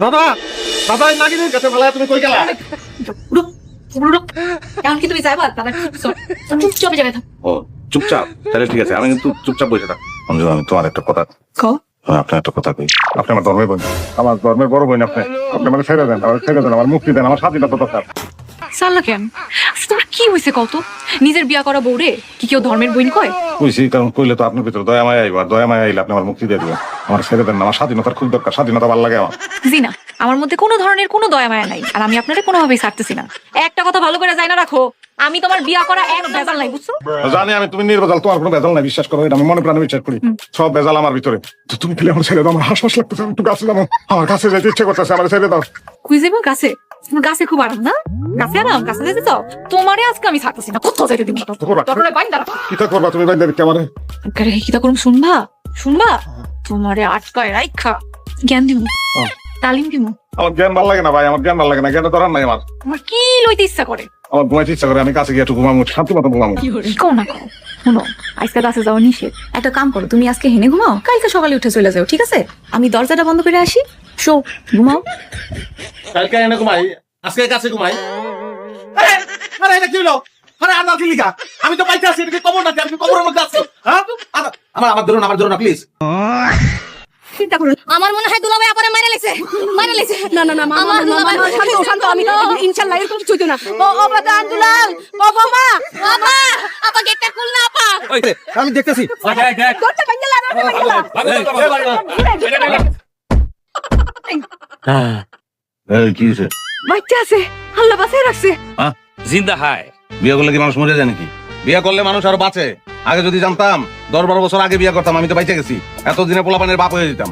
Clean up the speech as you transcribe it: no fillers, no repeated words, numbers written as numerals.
দাদা দাদা এই নাগিনের কাছে ফেলায় তুমি কই গেলা? এখন কি তুমি যাইবা? দাদা চুপচাপ জায়গায় থাক। ও চুপচাপ, তাহলে ঠিক আছে, আমি কিন্তু চুপচাপ বসে থাক। আমি তোমার একটা কথা, আপনার একটা কথা কই। আপনি আমার ধর্মের বোন, আমার ধর্মের বড় বোন। আপনি আপনি মানে ছেড়ে দেন, আমার ছেড়ে দেন, আমার মুক্তি দেন, আমার স্বাধীনতা দরকার। সাল্লা কেন? তোমার কি হয়েছে কত? নিজের বিয়া করা বউরে কি কেউ ধর্মের বোন কয়? কইছি, কারণ কইলে তো আপনার ভিতরে দয়া মায়া আইব, আর দয়া মায়া আইলে আপনি আমার মুক্তি দিয়ে দিবেন। আমার ছেড়ে দেন, আমার স্বাধীনতার খুব দরকার, স্বাধীনতা ভালো লাগে আমার। জি না, আমার মধ্যে কোনো ধরনের কোনো দয়া মায়া নাই, আর আমি আপনারে কোনোভাবেই ছাড়তেছি না। একটা কথা ভালো করে জানা রাখো, আমি তোমার বিয়া করা এক ভেজাল নাই, বুঝছো? জানি আমি তুমি নির্ভেজাল, তোমার কোনো ভেজাল নাই, বিশ্বাস করো, এটা আমি মনে প্রাণে বিশ্বাস করি। সব ভেজাল আমার ভিতরে। তো তুমি প্লে আমার ছেড়ে দাও, আমার হাসপাস লাগতেছে, আমি একটু গাছে যাবো, আমার কাছে যেতে ইচ্ছে করতেছে, আমার ছেড়ে দাও। কুই যাবো গাছে? তোমার গাছে খুব আরাম না? গাছে আরাম, গাছে যেতে চাও? তোমারে আজকে আমি ছাড়তেছি না, কোথাও যেতে দিব না। তোরে বাইন্দা রাখো। কিতা করবা তুমি বাইন্দা দিতে আমারে? আরে কিতা করুম শুনবা? শুনবা? তোমারে আটকায় রাইখা জ্ঞান দিব, তালিম দিব। আমার জ্ঞান ভালো লাগে না ভাই, আমার জ্ঞান ভালো লাগে না, জ্ঞান ধরার নাই আমার। আমার কি লইতে ইচ্ছা করে? আমার ঘুমাইতে ইচ্ছা করে, আমি কাছে গিয়ে একটু ঘুমাবো, শান্তি মতো ঘুমাবো। কও না কও, শুনো, আজকে গাছে যাওয়া নিষেধ। একটা কাম করো, তুমি আজকে হেনে ঘুমাও, কালকে সকালে উঠে চলে যাও, ঠিক আছে? আমি দরজাটা বন্ধ করে আসি, শো ঘুমাও। কালকে এনে ঘুমাই, আজকে কাছে ঘুমাই। আরে এটা কি হলো? আরে আর নাকি লিখা, আমি তো পাইতে আছি, এটা কি কবর নাকি? আমি কি কবরের মধ্যে আছি? হ্যাঁ আমার ধরুন, আমার ধরুন না প্লিজ। চিন্তা করুন, আমার মনে হয় দুলাভাই আপনারে মাইরা লেছে। না না না আমার দুলাভাই শান্ত শান্ত, আমি ইনশাআল্লাহ এরকম কিছু হইতো না। ও বাবা দুলাল, ও বাবা, আপা, আপা গেটটা খুল না আপা। আমি দেখতেছি। দরজা ভাঙা লাগা, এই কি হইছে? বাচ্চা আছে, আল্লাহ বাঁচায় রাখছে। জিন্দা হায়। বিয়ে করলে কি মানুষ মরে যায় নাকি? বিয়ে করলে মানুষ আরো বাঁচে। আগে যদি জানতাম 10-12 বছর আগে বিয়ে করতাম, আমি তো বাইচে গেছি, এতদিনে পোলাপানের বাপ হয়ে যেতাম।